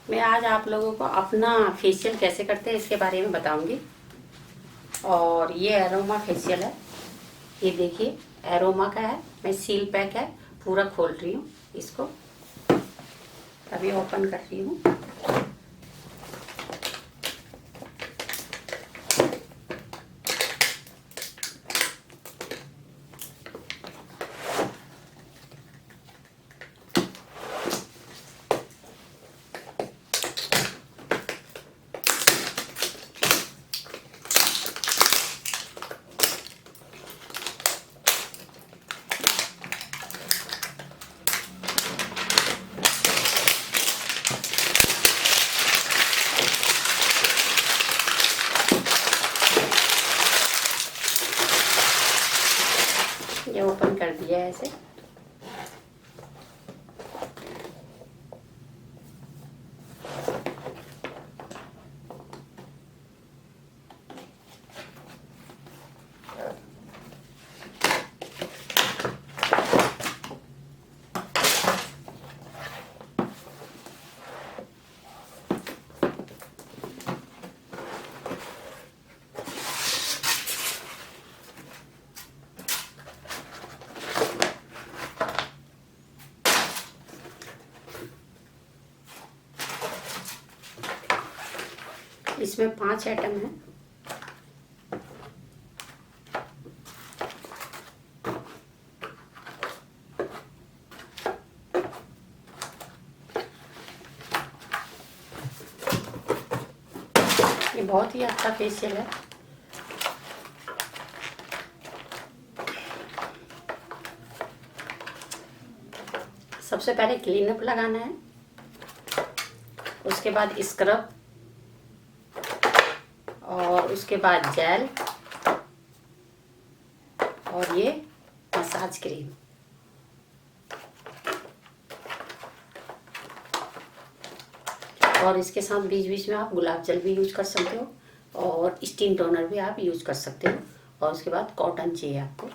मैं आज आप लोगों को अपना फेशियल कैसे करते हैं इसके बारे में बताऊंगी। और ये एरोमा फेशियल है। ये देखिए एरोमा का है। मैं सील पैक है पूरा खोल रही हूँ इसको, अभी ओपन कर रही हूँ। ये ओपन कर दिया है ऐसे। इसमें 5 आइटम है। ये बहुत ही अच्छा फेशियल है। सबसे पहले क्लीन अप लगाना है, उसके बाद स्क्रब, और उसके बाद जेल, और ये मसाज क्रीम। और इसके साथ बीच बीच में आप गुलाब जल भी यूज कर सकते हो, और स्किन टोनर भी आप यूज कर सकते हो। और उसके बाद कॉटन चाहिए आपको।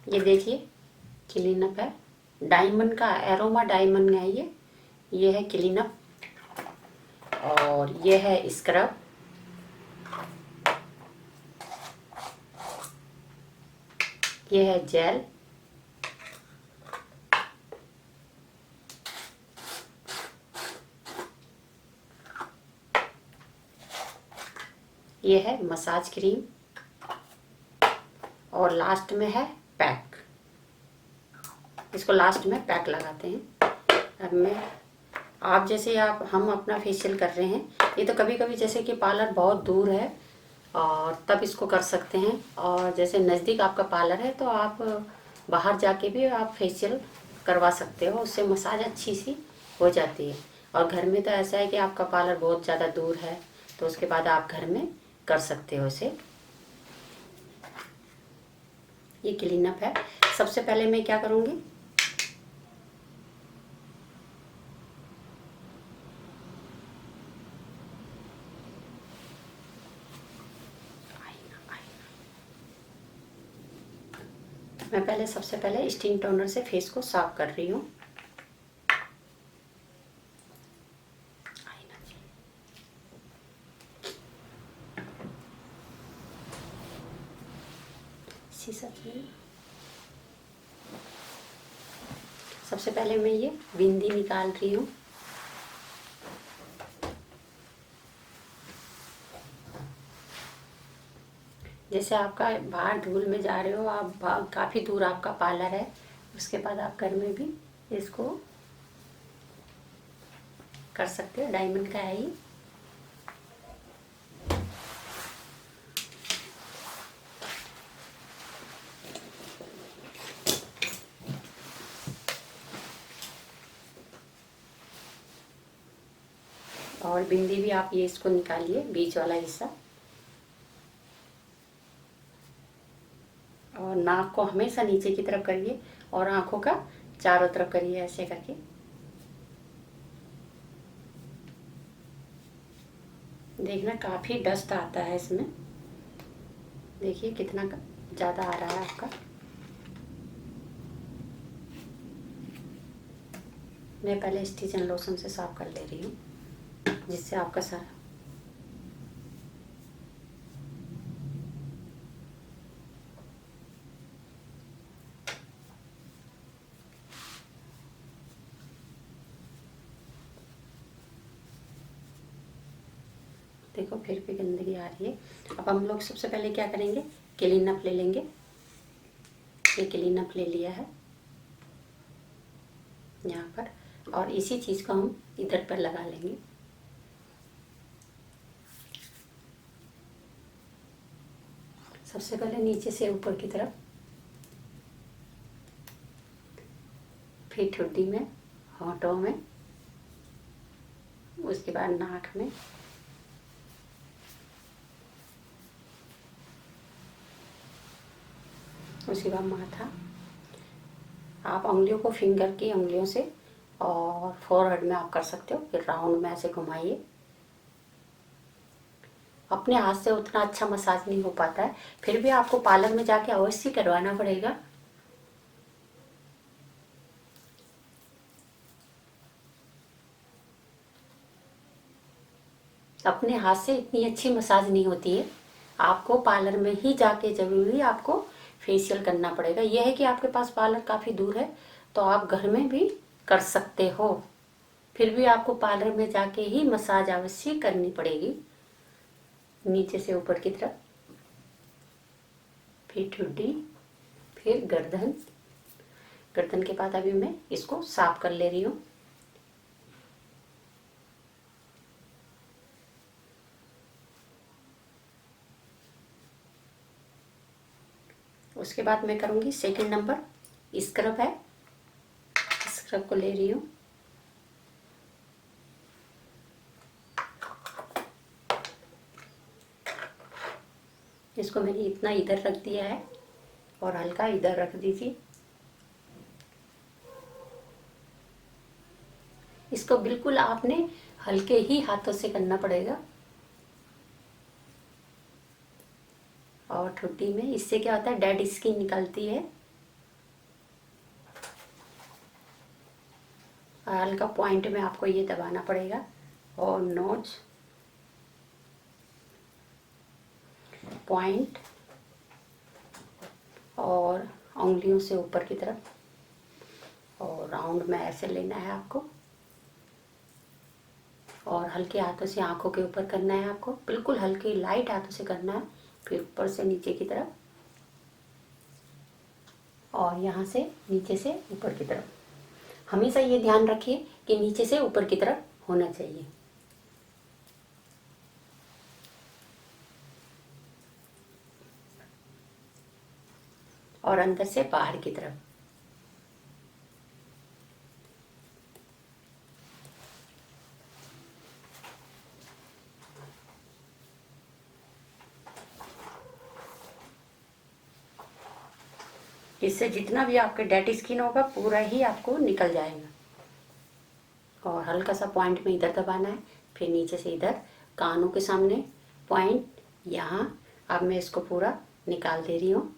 ये देखिए क्लीन अप है, डायमंड का, एरोमा डायमंड है ये है क्लीन अप। और ये है स्क्रब, ये है जेल, ये है मसाज क्रीम, और लास्ट में है पैक। इसको लास्ट में पैक लगाते हैं। अब मैं आप जैसे आप हम अपना फेशियल कर रहे हैं, ये तो कभी कभी जैसे कि पार्लर बहुत दूर है और तब इसको कर सकते हैं। और जैसे नज़दीक आपका पार्लर है तो आप बाहर जाके भी आप फेशियल करवा सकते हो, उससे मसाज अच्छी सी हो जाती है। और घर में तो ऐसा है कि आपका पार्लर बहुत ज़्यादा दूर है, तो उसके बाद आप घर में कर सकते हो इसे। ये क्लीन अप है। सबसे पहले मैं क्या करूँगी, मैं पहले सबसे पहले स्किन टोनर से फेस को साफ कर रही हूँ। सबसे पहले मैं ये बिंदी निकाल रही हूँ। जैसे आपका बाहर धूल में जा रहे हो आप, काफ़ी दूर आपका पार्लर है, उसके बाद आप घर में भी इसको कर सकते हो। डायमंड का है ये। और बिंदी भी आप ये इसको निकालिए, बीच वाला हिस्सा। और नाक को हमेशा नीचे की तरफ करिए और आंखों का चारों तरफ करिए ऐसे करके। देखना काफ़ी डस्ट आता है इसमें, देखिए कितना ज़्यादा आ रहा है आपका। मैं पहले स्टिच एंड लोशन से साफ कर ले रही हूँ, जिससे आपका सारा देखो फिर भी गंदगी आ रही है। अब हम लोग सबसे पहले क्या करेंगे, क्लीन अप ले लेंगे। ये क्लीन अप ले लिया है यहाँ पर, और इसी चीज़ को हम इधर पर लगा लेंगे। सबसे पहले नीचे से ऊपर की तरफ, फिर ठुड्डी में, होंठों में, उसके बाद नाक में, उसके बाद माथा। आप उंगलियों को फिंगर की उंगलियों से और फोरहेड में आप कर सकते हो, फिर राउंड में ऐसे घुमाइए। अपने हाथ से उतना अच्छा मसाज नहीं हो पाता है, फिर भी आपको पार्लर में जाके अवश्य करवाना पड़ेगा। अपने हाथ से इतनी अच्छी मसाज नहीं होती है, आपको पार्लर में ही जाके जरूरी आपको फेशियल करना पड़ेगा। यह है कि आपके पास पार्लर काफ़ी दूर है तो आप घर में भी कर सकते हो, फिर भी आपको पार्लर में जाके ही मसाज अवश्य करनी पड़ेगी। नीचे से ऊपर की तरफ, फिर ठुड्डी, फिर गर्दन। गर्दन के बाद अभी मैं इसको साफ कर ले रही हूँ। उसके बाद मैं करूँगी सेकंड नंबर, स्क्रब है, स्क्रब को ले रही हूँ। इसको मैंने इतना इधर रख दिया है और हल्का इधर रख दीजिए। इसको बिल्कुल आपने हल्के ही हाथों से करना पड़ेगा। और ठुड्डी में, इससे क्या होता है, डेड स्किन निकलती है। और हल्का पॉइंट में आपको ये दबाना पड़ेगा, और नोज, पॉइंट, और उंगलियों से ऊपर की तरफ, और राउंड में ऐसे लेना है आपको। और हल्के हाथों से आंखों के ऊपर करना है आपको, बिल्कुल हल्के लाइट हाथों से करना है। फिर ऊपर से नीचे की तरफ, और यहाँ से नीचे से ऊपर की तरफ। हमेशा ये ध्यान रखिए कि नीचे से ऊपर की तरफ होना चाहिए। और अंदर से बाहर की तरफ। इससे जितना भी आपके डेड स्किन होगा पूरा ही आपको निकल जाएगा। और हल्का सा पॉइंट में इधर दबाना है, फिर नीचे से इधर कानों के सामने पॉइंट, यहाँ। अब मैं इसको पूरा निकाल दे रही हूँ।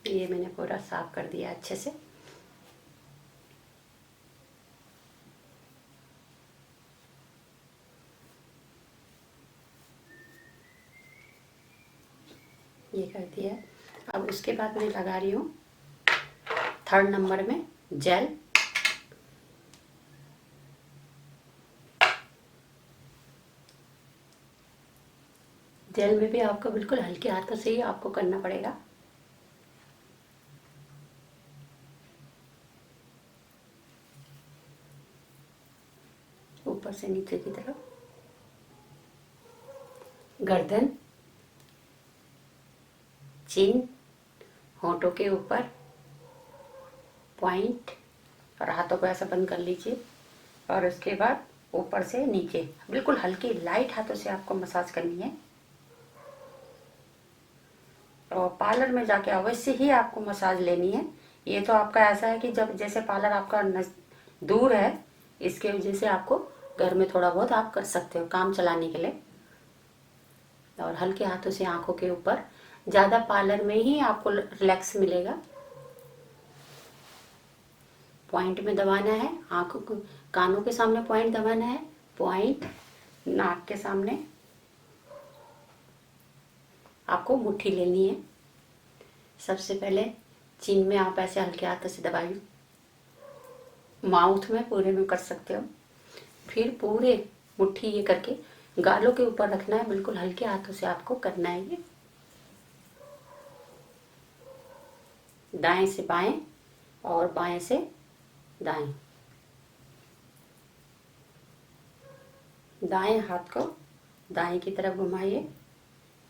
ये मैंने पूरा साफ कर दिया अच्छे से। ये कर दिया। अब उसके बाद मैं लगा रही हूँ थर्ड नंबर में जेल। जेल में भी आपको बिल्कुल हल्के हाथों से ही आपको करना पड़ेगा। ऊपर से नीचे की तरफ, गर्दन, चिन, होंठों के ऊपर, पॉइंट, और हाथों को ऐसा बंद कर लीजिए और उसके बाद ऊपर से नीचे बिल्कुल हल्की लाइट हाथों से आपको मसाज करनी है। और पार्लर में जाके अवश्य ही आपको मसाज लेनी है। ये तो आपका ऐसा है कि जब जैसे पार्लर आपका दूर है, इसके वजह से आपको घर में थोड़ा बहुत आप कर सकते हो काम चलाने के लिए। और हल्के हाथों से आंखों के ऊपर, ज़्यादा पार्लर में ही आपको रिलैक्स मिलेगा। पॉइंट में दबाना है, आंखों को कानों के सामने पॉइंट दबाना है, पॉइंट नाक के सामने आपको मुट्ठी लेनी है। सबसे पहले चिन में आप ऐसे हल्के हाथों से दबाइए, माउथ में पूरे में कर सकते हो। फिर पूरे मुट्ठी ये करके गालों के ऊपर रखना है, बिल्कुल हल्के हाथों से आपको करना है ये। दाएं से बाएं और बाएं से दाएं। दाएं हाथ को दाएं की तरफ घुमाइए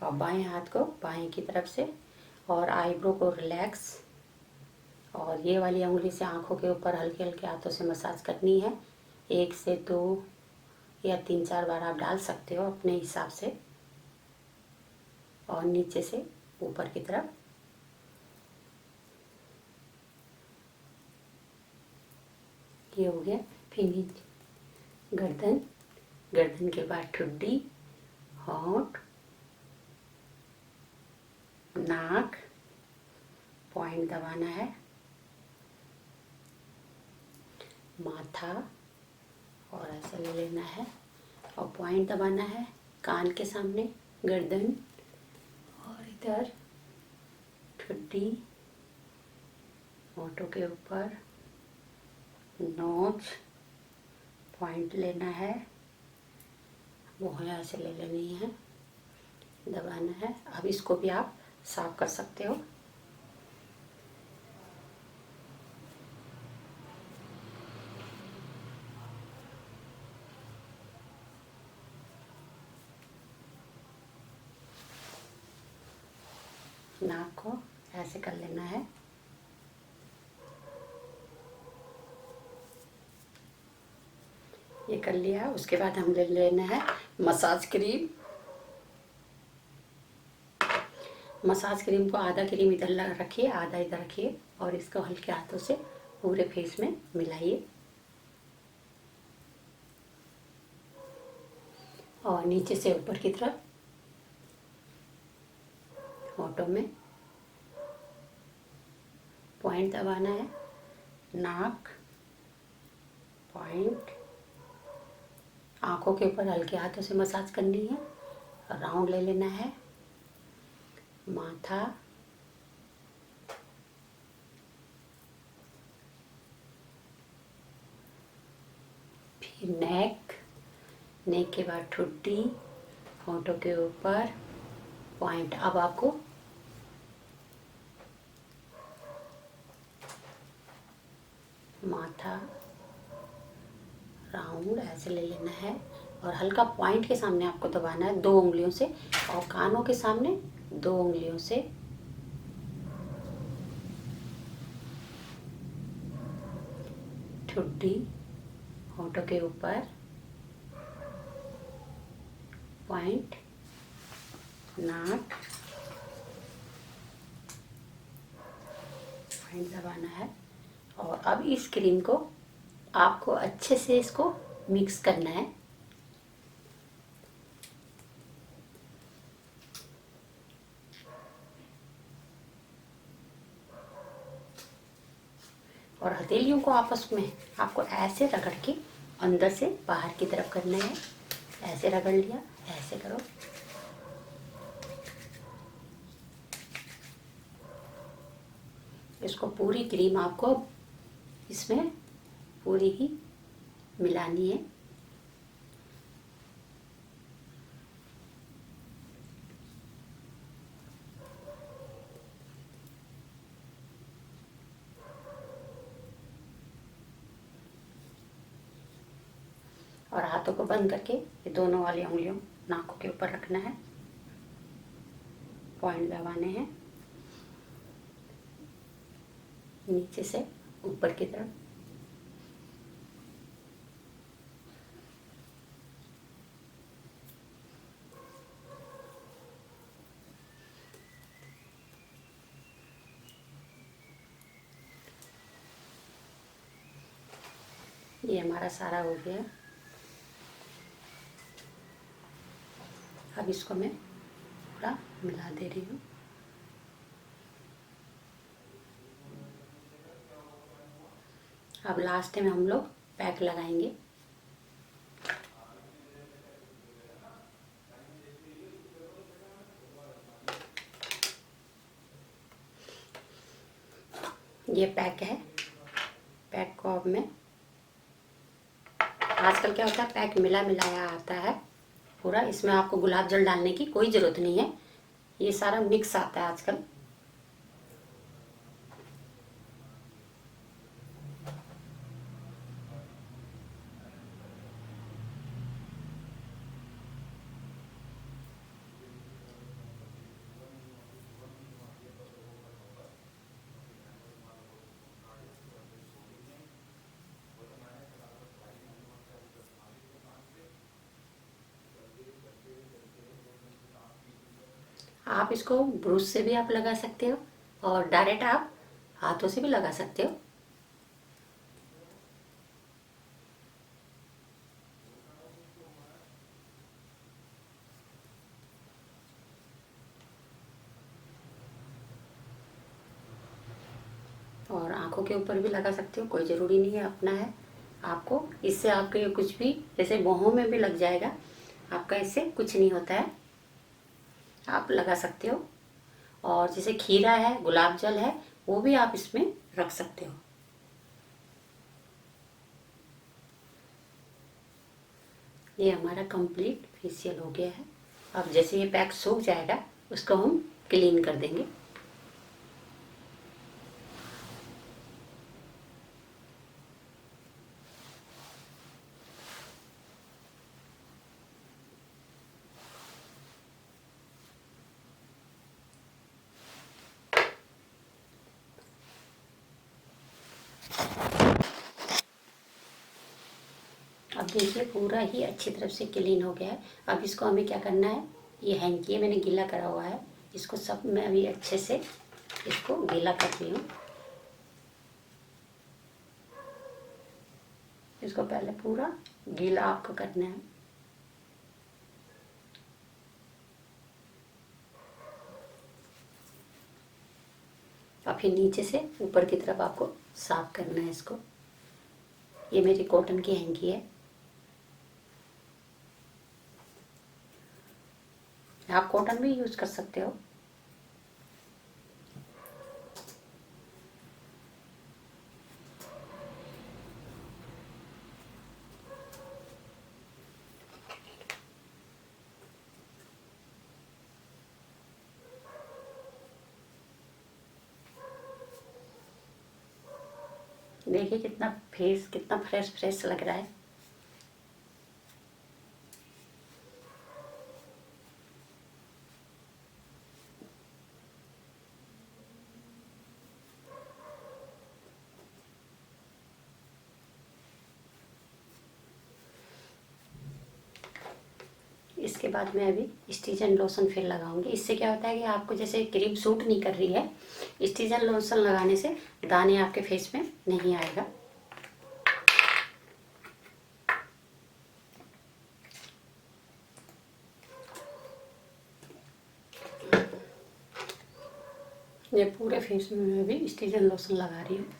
और बाएं हाथ को बाएं की तरफ से, और आईब्रो को रिलैक्स। और ये वाली उंगली से आंखों के ऊपर हल्के हल्के हाथों से मसाज करनी है। 1 से 2 या 3-4 बार आप डाल सकते हो अपने हिसाब से। और नीचे से ऊपर की तरफ। ये हो गया। फिर नीचे गर्दन, गर्दन के बाद ठुड्डी, होंठ, नाक, पॉइंट दबाना है, माथा और ऐसे ले लेना है और पॉइंट दबाना है कान के सामने, गर्दन और इधर ठुड्डी, होंठों के ऊपर, नोच, पॉइंट लेना है, वो ऐसे ले लेनी है, दबाना है। अब इसको भी आप साफ कर सकते हो। नाक को ऐसे कर लेना है। ये कर लिया। उसके बाद हम ले लेना है मसाज क्रीम। मसाज क्रीम को आधा क्रीम इधर रखिए, आधा इधर रखिए और इसको हल्के हाथों से पूरे फेस में मिलाइए। और नीचे से ऊपर की तरफ होठों में पॉइंट दबाना है, नाक, पॉइंट, आंखों के ऊपर हल्के हाथों से मसाज करनी है। राउंड ले लेना है, माथा, फिर नेक, नेक के बाद ठुड्डी, होठों के ऊपर पॉइंट। अब आपको माथा, राउंड ऐसे ले लेना है और हल्का पॉइंट के सामने आपको दबाना है 2 उंगलियों से, और कानों के सामने 2 उंगलियों से। ठुड्डी, होठों के ऊपर पॉइंट, नाक, पॉइंट दबाना है। और अब इस क्रीम को आपको अच्छे से इसको मिक्स करना है। और हथेलियों को आपस में आपको ऐसे रगड़ के अंदर से बाहर की तरफ करना है। ऐसे रगड़ लिया, ऐसे करो। इसको पूरी क्रीम आपको इसमें पूरी ही मिलानी है। और हाथों को बंद करके ये दोनों वाली उंगलियों नाकों के ऊपर रखना है, पॉइंट दबाने हैं नीचे से ऊपर की तरफ। ये हमारा सारा हो गया। अब इसको मैं पूरा मिला दे रही हूँ। अब लास्ट में हम लोग पैक लगाएंगे। ये पैक है। पैक को अब मैं, आजकल क्या होता है पैक मिला मिलाया आता है पूरा, इसमें आपको गुलाब जल डालने की कोई ज़रूरत नहीं है, ये सारा मिक्स आता है आजकल। आप इसको ब्रश से भी आप लगा सकते हो और डायरेक्ट आप हाथों से भी लगा सकते हो। और आँखों के ऊपर भी लगा सकते हो, कोई ज़रूरी नहीं है, अपना है आपको। इससे आपके कुछ भी, जैसे बाहों में भी लग जाएगा आपका, इससे कुछ नहीं होता है, आप लगा सकते हो। और जैसे खीरा है, गुलाब जल है, वो भी आप इसमें रख सकते हो। ये हमारा कंप्लीट फेशियल हो गया है। अब जैसे ये पैक सूख जाएगा उसको हम क्लीन कर देंगे। अब देखिए पूरा ही अच्छी तरफ से क्लीन हो गया है। अब इसको हमें क्या करना है, ये हैंकी मैंने गीला करा हुआ है, इसको सब मैं अभी अच्छे से इसको गीला कर रही हूँ। इसको पहले पूरा गीला आपको करना है। और फिर नीचे से ऊपर की तरफ आपको साफ करना है इसको। ये मेरी कॉटन की हैंकी है, आप कॉटन भी यूज कर सकते हो। देखिए कितना फेस कितना फ्रेश फ्रेश लग रहा है। इसके बाद मैं अभी स्टीजन लोशन फिर लगाऊंगी। इससे क्या होता है कि आपको जैसे क्रीम सूट नहीं कर रही है, स्टीजन लोशन लगाने से दाने आपके फेस में नहीं आएगा। ये पूरे फेस में मैं अभी स्टीजन लोशन लगा रही हूँ।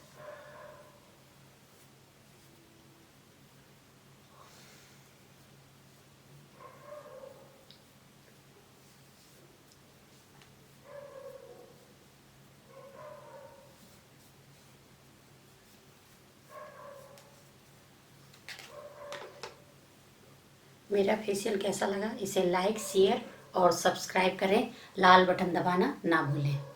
मेरा फेशियल कैसा लगा इसे लाइक शेयर और सब्सक्राइब करें, लाल बटन दबाना ना भूलें।